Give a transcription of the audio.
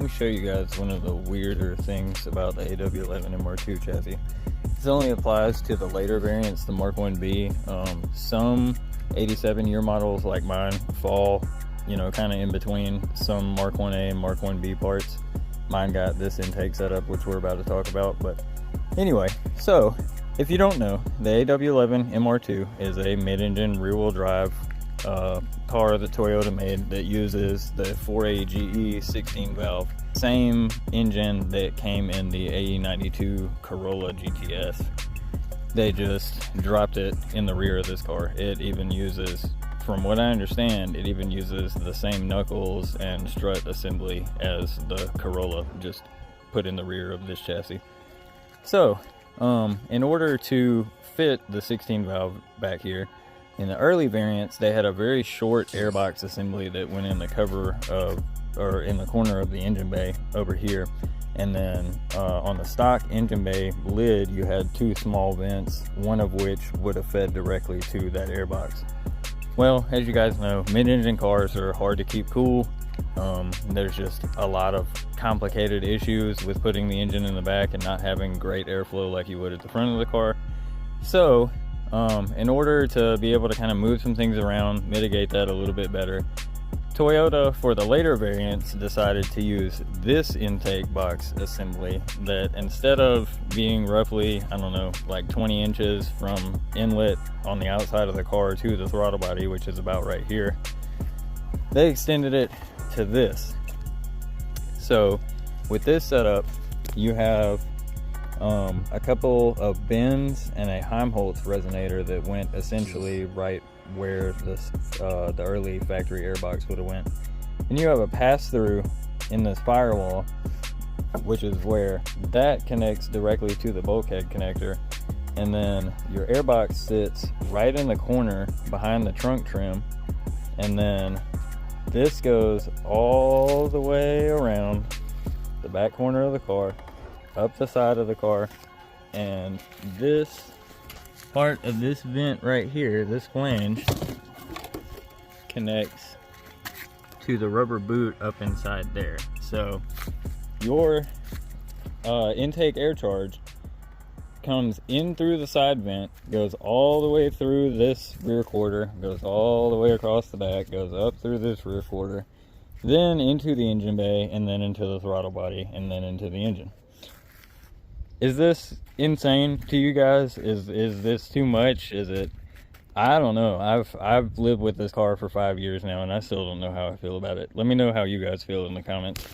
me show you guys one of the weirder things about the AW11 MR2 chassis. This only applies to the later variants, the Mark 1B. Some 87 year models like mine fall, you know, kind of in between some Mark 1A and Mark 1B parts. Mine got this intake setup, which we're about to talk about. But anyway, so if you don't know, the AW11 MR2 is a mid-engine rear-wheel drive car that Toyota made that uses the 4AGE 16 valve, same engine that came in the AE92 Corolla GTS. They just dropped it in the rear of this car. It even uses, from what I understand, it even uses the same knuckles and strut assembly as the Corolla, just put in the rear of this chassis. So in order to fit the 16 valve back here, in the early variants, they had a very short airbox assembly that went in the cover of, or in the corner of the engine bay over here. And then on the stock engine bay lid, you had two small vents, one of which would have fed directly to that airbox. Well, as you guys know, mid-engine cars are hard to keep cool. There's just a lot of complicated issues with putting the engine in the back and not having great airflow like you would at the front of the car. So in order to be able to kind of move some things around, mitigate that a little bit better, Toyota, for the later variants, decided to use this intake box assembly that, instead of being roughly, I don't know, like 20 inches from inlet on the outside of the car to the throttle body, which is about right here, they extended it to this. So with this setup, you have a couple of bends and a Helmholtz resonator that went essentially right where this the early factory airbox would have went, and you have a pass-through in this firewall, which is where that connects directly to the bulkhead connector, and then your airbox sits right in the corner behind the trunk trim, and then this goes all the way around the back corner of the car, up the side of the car, and this part of this vent right here, this flange, connects to the rubber boot up inside there. So your intake air charge comes in through the side vent, goes all the way through this rear quarter, goes all the way across the back, goes up through this rear quarter, then into the engine bay, and then into the throttle body, and then into the engine. Is this insane to you guys? Is this too much? Is it? I don't know. I've lived with this car for 5 years now, and I still don't know how I feel about it. Let me know how you guys feel in the comments.